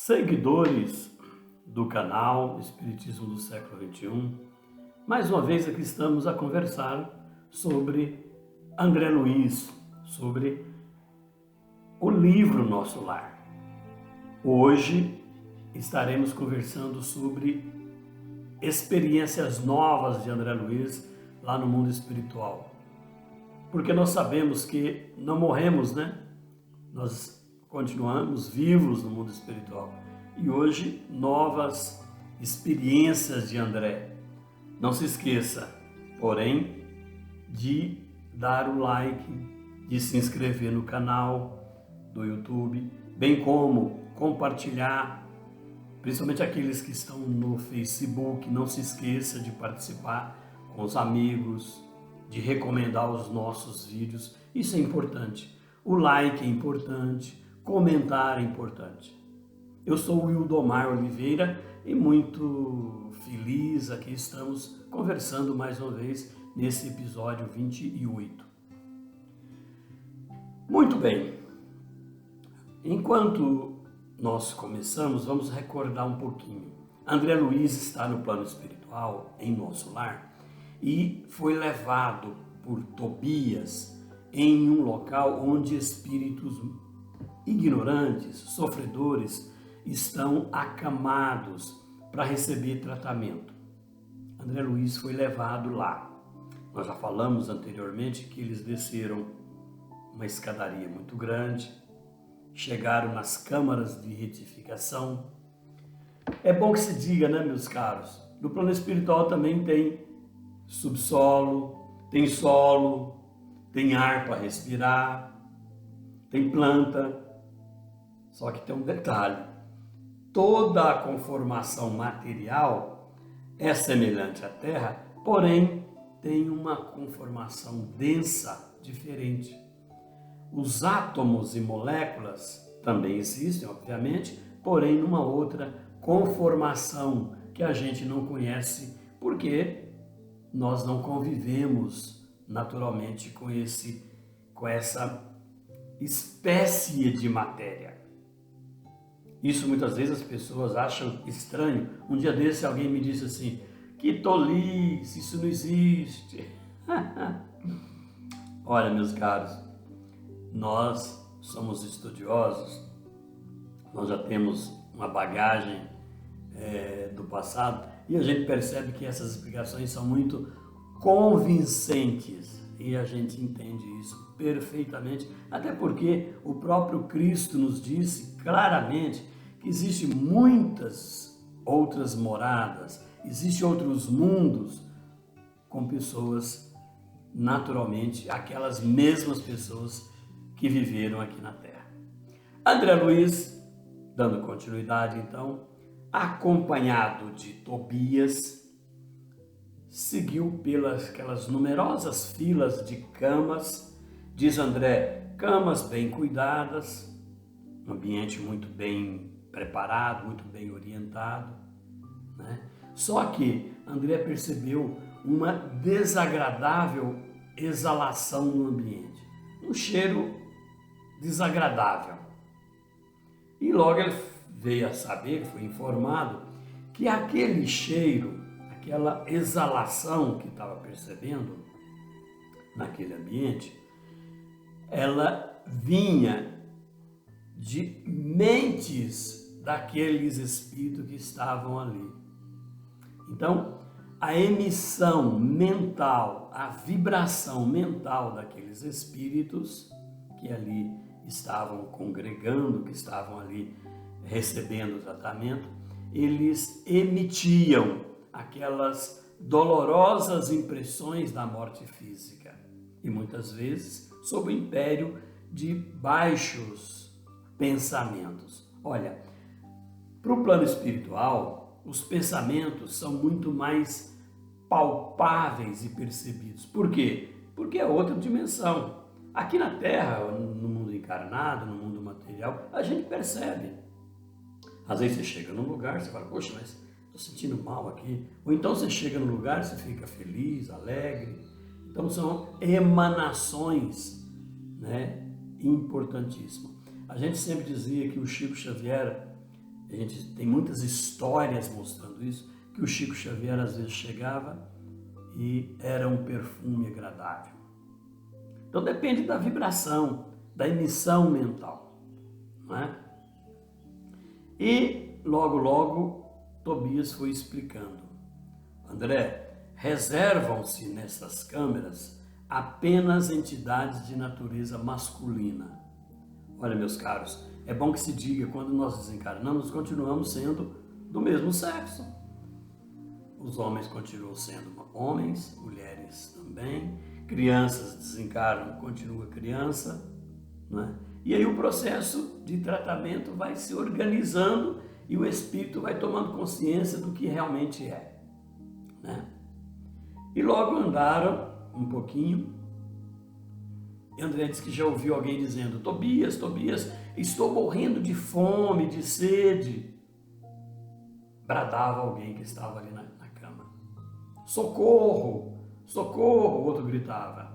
Seguidores do canal Espiritismo do Século XXI, mais uma vez aqui estamos a conversar sobre André Luiz, sobre o livro Nosso Lar. Hoje estaremos conversando sobre experiências novas de André Luiz lá no mundo espiritual. Porque nós sabemos que não morremos, né? Nós continuamos vivos no mundo espiritual. E hoje, novas experiências de André. Não se esqueça, porém, de dar o like, de se inscrever no canal do YouTube, bem como compartilhar, principalmente aqueles que estão no Facebook. Não se esqueça de participar com os amigos, de recomendar os nossos vídeos. Isso é importante. O like é importante, comentar é importante. Eu sou o Wildomar Oliveira e muito feliz aqui estamos conversando mais uma vez nesse episódio 28. Muito bem, enquanto nós começamos, vamos recordar um pouquinho. André Luiz está no plano espiritual, em Nosso Lar, e foi levado por Tobias em um local onde espíritos ignorantes, sofredores, estão acamados para receber tratamento. André Luiz foi levado lá. Nós já falamos anteriormente que eles desceram uma escadaria muito grande, chegaram nas câmaras de retificação. É bom que se diga, né, meus caros? No plano espiritual também tem subsolo, tem solo, tem ar para respirar, tem planta. Só que tem um detalhe: toda a conformação material é semelhante à Terra, porém tem uma conformação densa diferente. Os átomos e moléculas também existem, obviamente, porém numa outra conformação que a gente não conhece, porque nós não convivemos naturalmente com essa espécie de matéria. Isso muitas vezes as pessoas acham estranho. Um dia desse alguém me disse assim: que tolice, isso não existe. Olha, meus caros, nós somos estudiosos, nós já temos uma bagagem do passado e a gente percebe que essas explicações são muito convincentes e a gente entende isso perfeitamente, até porque o próprio Cristo nos disse claramente que existem muitas outras moradas, existem outros mundos com pessoas, naturalmente, aquelas mesmas pessoas que viveram aqui na Terra. André Luiz, dando continuidade então, acompanhado de Tobias, seguiu pelas aquelas numerosas filas de camas, diz André, camas bem cuidadas, um ambiente muito bem preparado, muito bem orientado, né? Só que André percebeu uma desagradável exalação no ambiente, um cheiro desagradável. E logo ele veio a saber, foi informado, que aquele cheiro, aquela exalação que estava percebendo naquele ambiente, ela vinha de mentes daqueles espíritos que estavam ali. Então, a emissão mental, a vibração mental daqueles espíritos que ali estavam congregando, que estavam ali recebendo o tratamento, eles emitiam aquelas dolorosas impressões da morte física e muitas vezes sob o império de baixos pensamentos. Olha, para o plano espiritual, os pensamentos são muito mais palpáveis e percebidos. Por quê? Porque é outra dimensão. Aqui na Terra, no mundo encarnado, no mundo material, a gente percebe. Às vezes você chega num lugar, você fala, poxa, mas estou sentindo mal aqui. Ou então você chega num lugar, você fica feliz, alegre. Então são emanações, né, importantíssimas. A gente sempre dizia que o Chico Xavier A gente tem muitas histórias mostrando isso, que o Chico Xavier às vezes chegava e era um perfume agradável. Então depende da vibração, da emissão mental, não é? E logo, logo, Tobias foi explicando. André, reservam-se nessas câmeras apenas entidades de natureza masculina. Olha, meus caros, é bom que se diga, quando nós desencarnamos, continuamos sendo do mesmo sexo. Os homens continuam sendo homens, mulheres também, crianças desencarnam, continua criança, né? E aí o processo de tratamento vai se organizando e o espírito vai tomando consciência do que realmente é, né? E logo andaram um pouquinho, e André disse que já ouviu alguém dizendo: Tobias, Tobias, estou morrendo de fome, de sede. Bradava alguém que estava ali na cama. Socorro, socorro, o outro gritava.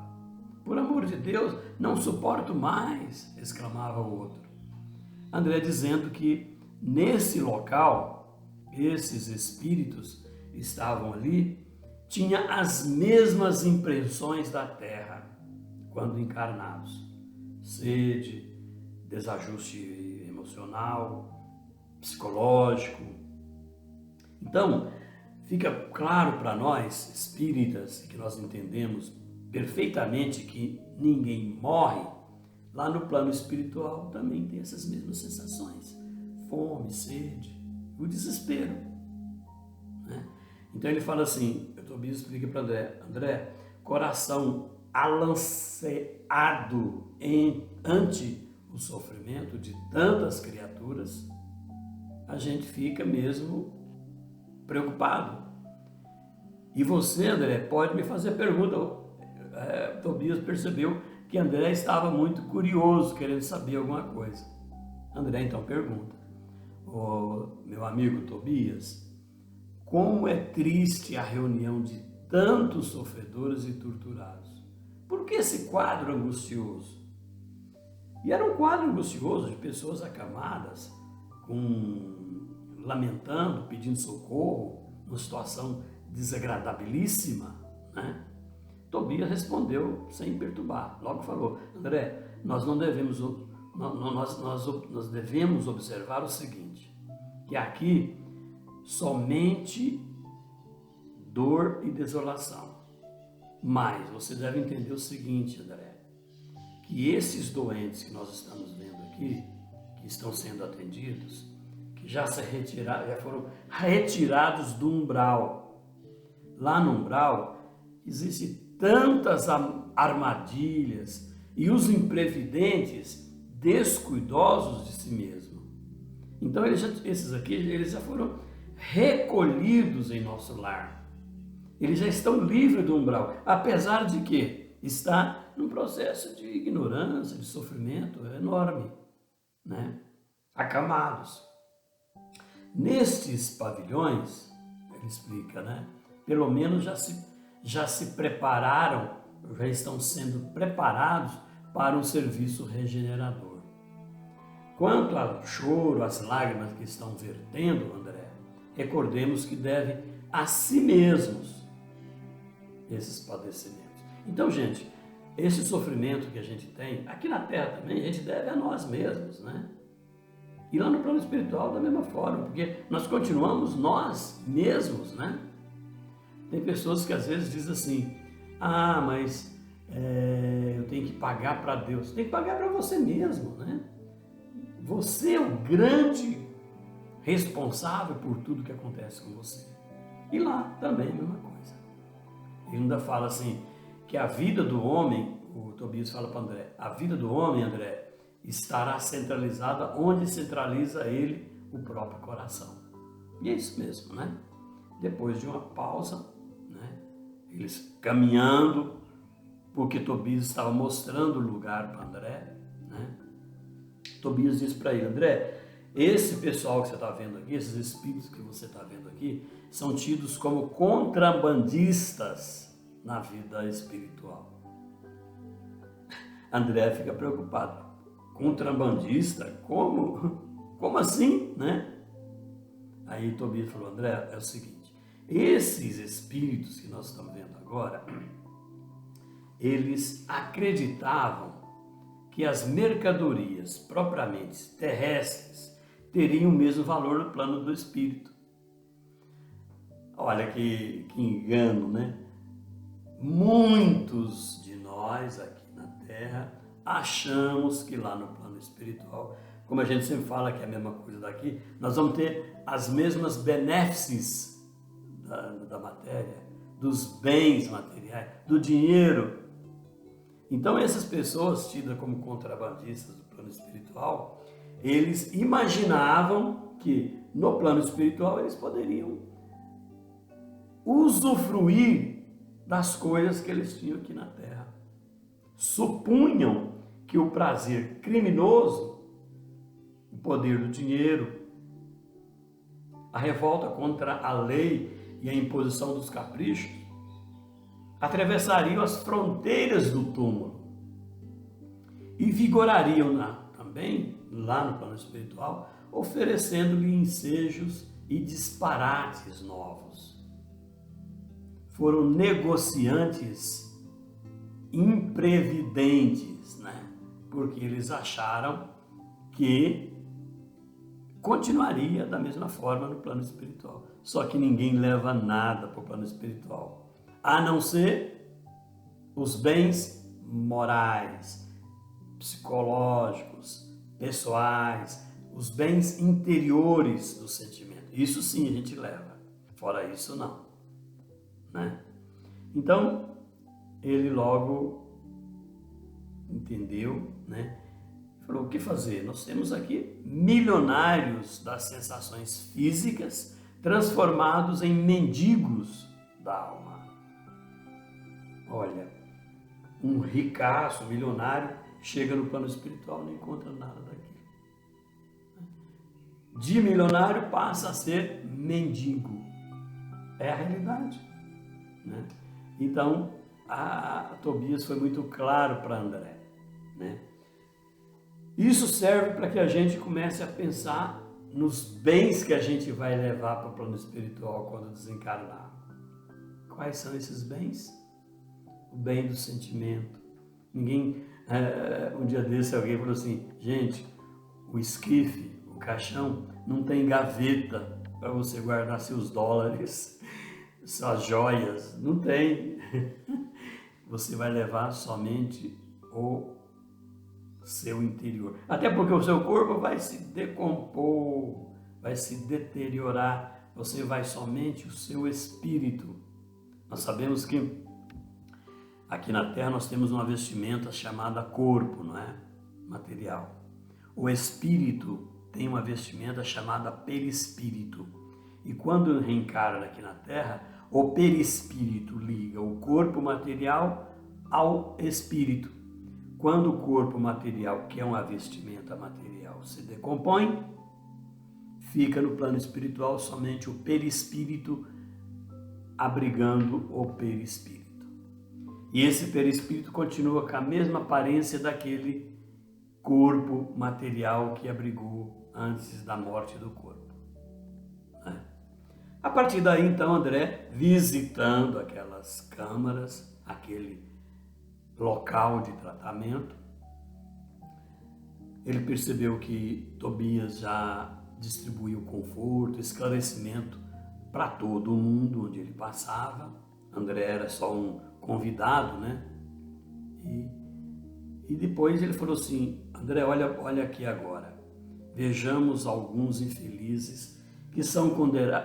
Por amor de Deus, não suporto mais, exclamava o outro. André dizendo que nesse local, esses espíritos estavam ali, tinha as mesmas impressões da terra quando encarnados. Sede, desajuste emocional, psicológico. Então, fica claro para nós, espíritas, que nós entendemos perfeitamente que ninguém morre, lá no plano espiritual também tem essas mesmas sensações. Fome, sede, o desespero, né? Então ele fala assim, o Tobias explica para André: André, coração alanceado ante o sofrimento de tantas criaturas, a gente fica mesmo preocupado. E você, André, pode me fazer pergunta. Tobias percebeu que André estava muito curioso, querendo saber alguma coisa. André então pergunta: meu amigo Tobias, como é triste a reunião de tantos sofredores e torturados. Por que esse quadro angustioso? E era um quadro angustioso de pessoas acamadas, lamentando, pedindo socorro, numa situação desagradabilíssima, né? Tobias respondeu sem perturbar, logo falou: André, nós devemos observar o seguinte, que aqui somente dor e desolação. Mas você deve entender o seguinte, André, que esses doentes que nós estamos vendo aqui, que estão sendo atendidos, que já foram retirados do umbral. Lá no umbral existem tantas armadilhas e os imprevidentes descuidosos de si mesmo. Então esses aqui, eles já foram recolhidos em nosso lar. Eles já estão livres do umbral, apesar de que está num processo de ignorância, de sofrimento enorme, né? Acamados. Nestes pavilhões, ele explica, né? Pelo menos já se prepararam, já estão sendo preparados para um serviço regenerador. Quanto ao choro, às lágrimas que estão vertendo, André, recordemos que devem a si mesmos esses padecimentos. Então, gente, esse sofrimento que a gente tem, aqui na Terra também, a gente deve a nós mesmos, né? E lá no plano espiritual da mesma forma, porque nós continuamos nós mesmos, né? Tem pessoas que às vezes dizem assim: ah, mas eu tenho que pagar para Deus. Você tem que pagar para você mesmo, né? Você é o grande responsável por tudo que acontece com você. E lá também a mesma coisa. Ele ainda fala assim, que a vida do homem, o Tobias fala para André, a vida do homem, André, estará centralizada onde centraliza ele o próprio coração. E é isso mesmo, né? Depois de uma pausa, né, eles caminhando, porque Tobias estava mostrando o lugar para André, né? Tobias disse para ele: André, esse pessoal que você está vendo aqui, esses espíritos que você está vendo aqui, são tidos como contrabandistas na vida espiritual. André fica preocupado. Contrabandista? Como assim, né? Aí Tobias falou, André, é o seguinte, esses espíritos que nós estamos vendo agora, eles acreditavam que as mercadorias propriamente terrestres teriam o mesmo valor no plano do espírito. Olha que engano, né? Muitos de nós aqui na Terra achamos que lá no plano espiritual, como a gente sempre fala que é a mesma coisa daqui, nós vamos ter as mesmas benéfices da matéria, dos bens materiais, do dinheiro. Então essas pessoas tidas como contrabandistas do plano espiritual, eles imaginavam que no plano espiritual eles poderiam usufruir das coisas que eles tinham aqui na Terra. Supunham que o prazer criminoso, o poder do dinheiro, a revolta contra a lei e a imposição dos caprichos, atravessariam as fronteiras do túmulo e vigorariam também, lá no plano espiritual, oferecendo-lhe ensejos e disparates novos. Foram negociantes imprevidentes, né? Porque eles acharam que continuaria da mesma forma no plano espiritual. Só que ninguém leva nada para o plano espiritual, a não ser os bens morais, psicológicos, pessoais, os bens interiores do sentimento. Isso sim a gente leva, fora isso não, né? Então, ele logo entendeu, né? Falou, o que fazer? Nós temos aqui milionários das sensações físicas transformados em mendigos da alma. Olha, um ricaço, milionário, chega no plano espiritual e não encontra nada daquilo. De milionário passa a ser mendigo. É a realidade, né? Então, a Tobias foi muito claro para André, né? Isso serve para que a gente comece a pensar nos bens que a gente vai levar para o plano espiritual quando desencarnar. Quais são esses bens? O bem do sentimento. Um dia desse alguém falou assim, gente, o esquife, o caixão, não tem gaveta para você guardar seus dólares, suas joias, não tem. Você vai levar somente o seu interior. Até porque o seu corpo vai se decompor, vai se deteriorar. Você vai somente o seu espírito. Nós sabemos que aqui na Terra nós temos uma vestimenta chamada corpo, não é? Material. O espírito tem uma vestimenta chamada perispírito. E quando reencarna aqui na Terra, o perispírito liga o corpo material ao espírito. Quando o corpo material, que é uma vestimenta material, se decompõe, fica no plano espiritual somente o perispírito abrigando o perispírito. E esse perispírito continua com a mesma aparência daquele corpo material que abrigou antes da morte do corpo. A partir daí, então, André, visitando aquelas câmaras, aquele local de tratamento, ele percebeu que Tobias já distribuiu conforto, esclarecimento para todo mundo onde ele passava. André era só um convidado, né? E depois ele falou assim, André, olha aqui agora, vejamos alguns infelizes que são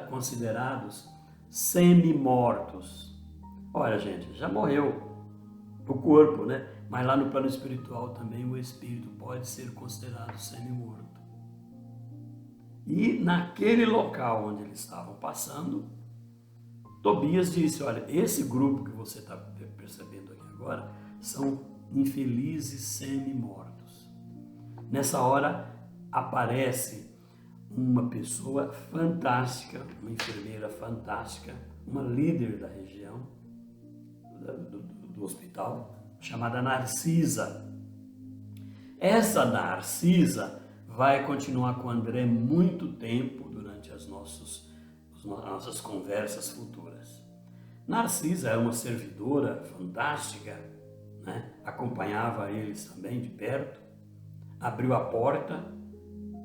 considerados semi-mortos. Olha, gente, já morreu o corpo, né? Mas lá no plano espiritual também o espírito pode ser considerado semi-morto. E naquele local onde eles estavam passando, Tobias disse, olha, esse grupo que você está percebendo aqui agora são infelizes semi-mortos. Nessa hora aparece uma pessoa fantástica, uma enfermeira fantástica, uma líder da região, do hospital, chamada Narcisa. Essa Narcisa vai continuar com André muito tempo, durante durante as nossas conversas futuras. Narcisa é uma servidora fantástica, né? Acompanhava eles também de perto, abriu a porta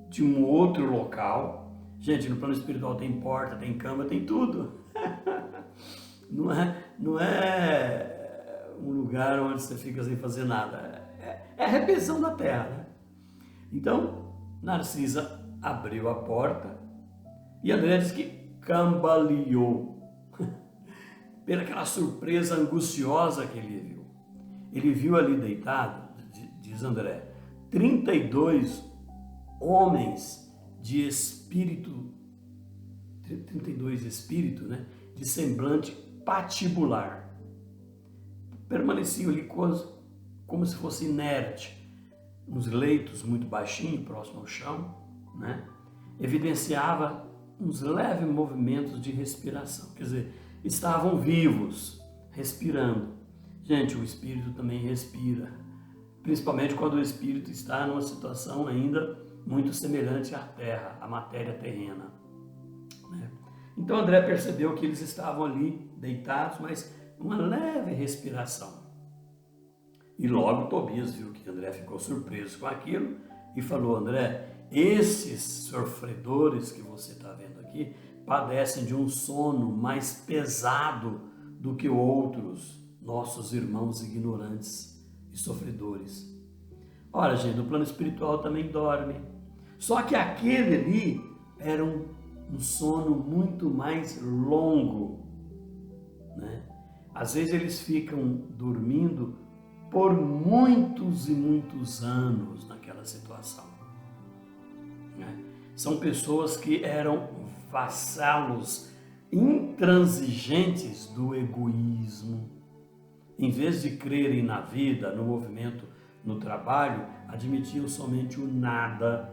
de um outro local. Gente, no plano espiritual tem porta, tem cama, tem tudo. Não é um lugar onde você fica sem fazer nada. É a repensão da terra, né? Então, Narcisa abriu a porta e André diz que cambaleou pela aquela surpresa angustiosa que ele viu. Ele viu ali deitado, diz André, 32 homens de espírito, 32 espíritos, né, de semblante patibular. Permaneciam ali como se fosse inerte, nos leitos muito baixinho, próximo ao chão, né? Evidenciava uns leves movimentos de respiração, quer dizer, estavam vivos, respirando. Gente, o espírito também respira, principalmente quando o espírito está numa situação ainda muito semelhante à terra, à matéria terrena, né? Então André percebeu que eles estavam ali deitados, mas uma leve respiração. E logo Tobias viu que André ficou surpreso com aquilo e falou: André, esses sofredores que você está vendo aqui padecem de um sono mais pesado do que outros nossos irmãos ignorantes e sofredores. Ora, gente, no plano espiritual também dorme. Só que aquele ali era um sono muito mais longo, né? Às vezes eles ficam dormindo por muitos e muitos anos naquela situação, né? São pessoas que eram vassalos intransigentes do egoísmo. Em vez de crerem na vida, no movimento, no trabalho, admitiam somente o nada.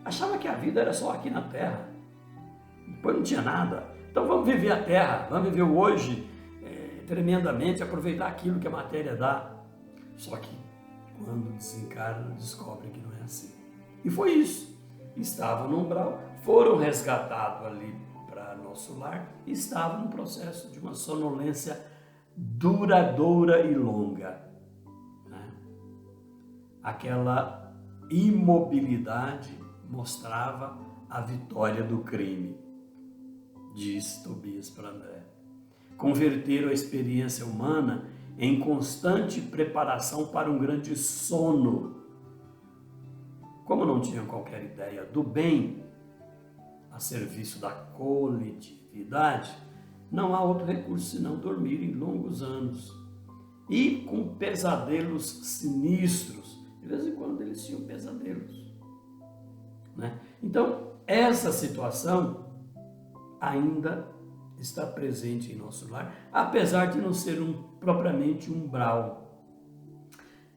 Achava que a vida era só aqui na Terra. Depois não tinha nada. Então vamos viver a Terra, vamos viver o hoje tremendamente, aproveitar aquilo que a matéria dá. Só que quando desencarnam, descobrem que não é assim. E foi isso. Estavam no umbral, foram resgatados ali para nosso lar e estavam no processo de uma sonolência duradoura e longa, né? Aquela imobilidade mostrava a vitória do crime, diz Tobias para André. Converteram a experiência humana em constante preparação para um grande sono. Como não tinham qualquer ideia do bem a serviço da coletividade, não há outro recurso senão dormirem longos anos e com pesadelos sinistros. De vez em quando eles tinham pesadelos, né? Então, essa situação ainda está presente em nosso lar, apesar de não ser propriamente um umbral.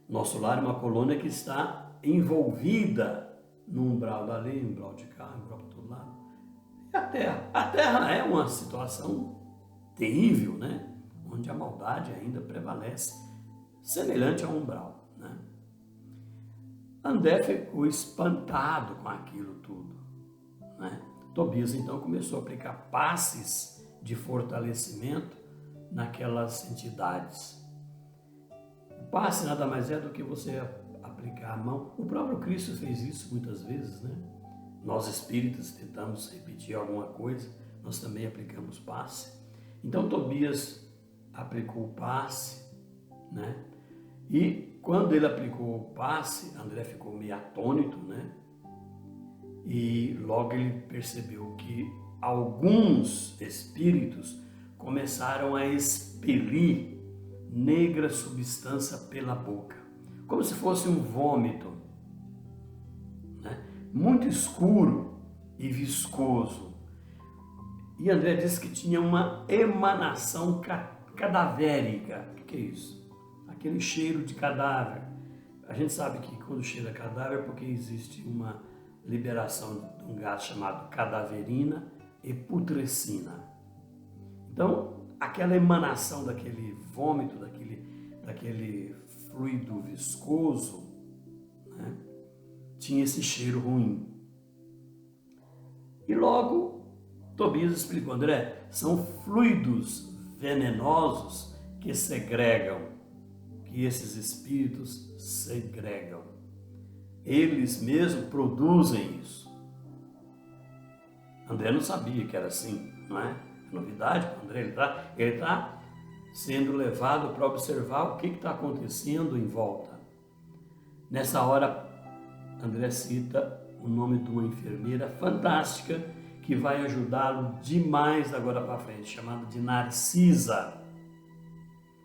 Nosso lar é uma colônia que está envolvida no umbral da lei, umbral de cá, umbral do outro lado. E a terra é uma situação terrível, né? Onde a maldade ainda prevalece, semelhante ao umbral, né? André ficou espantado com aquilo tudo, né? Tobias então começou a aplicar passes de fortalecimento naquelas entidades. O passe nada mais é do que você aplicar a mão. O próprio Cristo fez isso muitas vezes, né? Nós espíritas tentamos repetir alguma coisa, nós também aplicamos passe. Então Tobias aplicou o passe, né? E quando ele aplicou o passe, André ficou meio atônito, né? E logo ele percebeu que alguns espíritos começaram a expelir negra substância pela boca, como se fosse um vômito, né? Muito escuro e viscoso. E André disse que tinha uma emanação cadavérica. O que é isso? Aquele cheiro de cadáver. A gente sabe que quando cheira cadáver é porque existe uma liberação de um gás chamado cadaverina e putrescina. Então, aquela emanação daquele vômito, daquele fluido viscoso, né, tinha esse cheiro ruim. E logo Tobias explicou: André, são fluidos venenosos que segregam, que esses espíritos segregam. Eles mesmos produzem isso. André não sabia que era assim, não é? Novidade para André, ele está sendo levado para observar o que está acontecendo em volta. Nessa hora, André cita o nome de uma enfermeira fantástica que vai ajudá-lo demais agora para frente, chamada de Narcisa.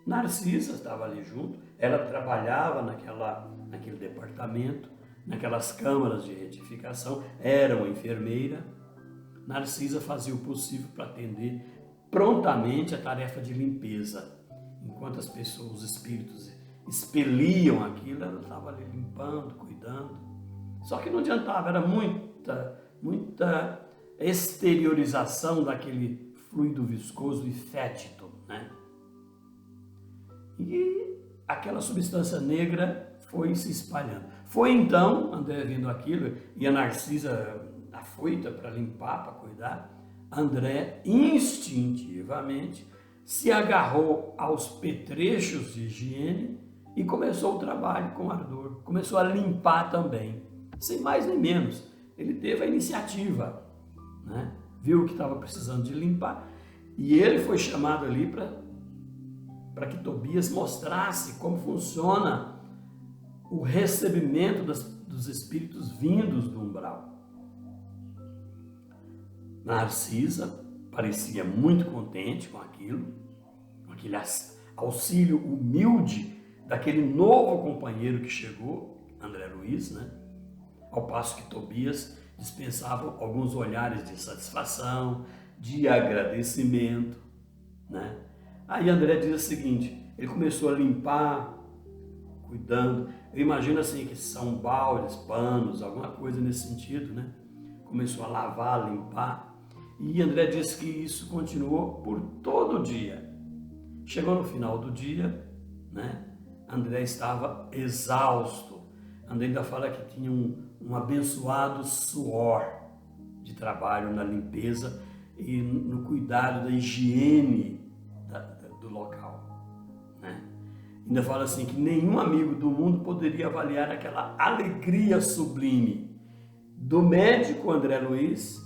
Narcisa estava ali junto, ela trabalhava naquele departamento, naquelas câmaras de retificação, era uma enfermeira. Narcisa fazia o possível para atender prontamente a tarefa de limpeza. Enquanto as pessoas, os espíritos, expeliam aquilo, ela estava ali limpando, cuidando. Só que não adiantava, era muita exteriorização daquele fluido viscoso e fétido, né? E aquela substância negra foi se espalhando. Foi então, André vendo aquilo, e a Narcisa afoita para limpar, para cuidar, André instintivamente se agarrou aos petrechos de higiene e começou o trabalho com ardor. Começou a limpar também, sem mais nem menos. Ele teve a iniciativa, né? Viu que estava precisando de limpar e ele foi chamado ali para que Tobias mostrasse como funciona o recebimento dos espíritos vindos do umbral. Narcisa parecia muito contente com aquilo, com aquele auxílio humilde daquele novo companheiro que chegou, André Luiz, né? Ao passo que Tobias dispensava alguns olhares de satisfação, de agradecimento, né? Aí André diz o seguinte: ele começou a limpar, cuidando. Eu imagino assim que são baldes, panos, alguma coisa nesse sentido, né? Começou a lavar, limpar. E André disse que isso continuou por todo o dia. Chegou no final do dia, né? André estava exausto. André ainda fala que tinha um abençoado suor de trabalho na limpeza e no cuidado da higiene do local, né? Ainda fala assim que nenhum amigo do mundo poderia avaliar aquela alegria sublime do médico André Luiz,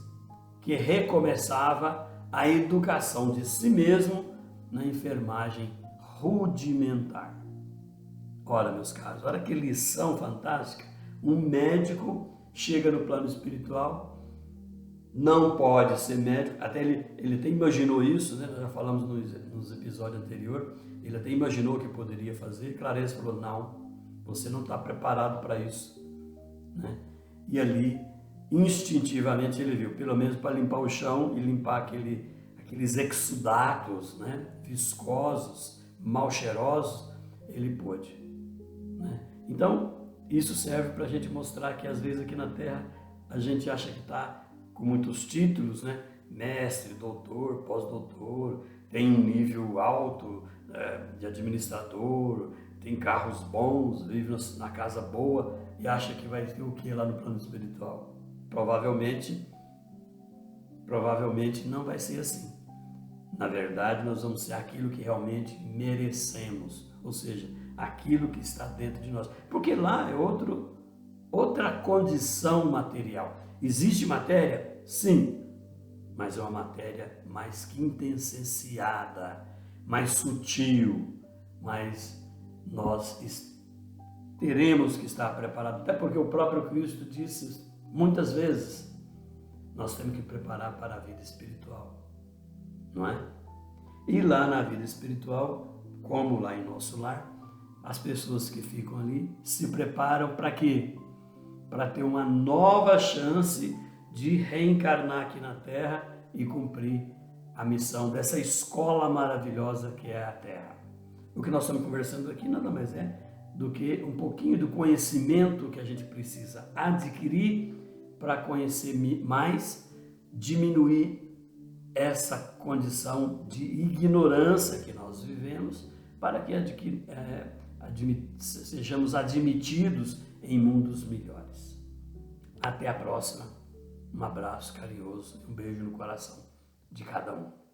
que recomeçava a educação de si mesmo na enfermagem rudimentar. Ora, meus caros, olha que lição fantástica. Um médico chega no plano espiritual, não pode ser médico, até ele até imaginou isso, né? Nós já falamos nos episódios anteriores, ele até imaginou que poderia fazer. Clareza falou: não, você não está preparado para isso, né? E ali, instintivamente, ele viu, pelo menos para limpar o chão e limpar aqueles exudatos, né? Viscosos, mal cheirosos, ele pôde, né? Então, isso serve para a gente mostrar que às vezes aqui na Terra a gente acha que está com muitos títulos, né? Mestre, doutor, pós-doutor, tem um nível alto de administrador, tem carros bons, vive na casa boa e acha que vai ter o que lá no plano espiritual. Provavelmente não vai ser assim. Na verdade, nós vamos ser aquilo que realmente merecemos, ou seja, aquilo que está dentro de nós. Porque lá é outra condição material. Existe matéria? Sim, mas é uma matéria mais quintessenciada, mais sutil, mas nós teremos que estar preparados, até porque o próprio Cristo disse muitas vezes, nós temos que preparar para a vida espiritual, não é? E lá na vida espiritual, como lá em nosso lar, as pessoas que ficam ali se preparam para quê? Para ter uma nova chance de reencarnar aqui na Terra e cumprir a missão dessa escola maravilhosa que é a Terra. O que nós estamos conversando aqui nada mais é do que um pouquinho do conhecimento que a gente precisa adquirir para conhecer mais, diminuir essa condição de ignorância que nós vivemos, para que sejamos admitidos em mundos melhores. Até a próxima. Um abraço carinhoso e um beijo no coração de cada um.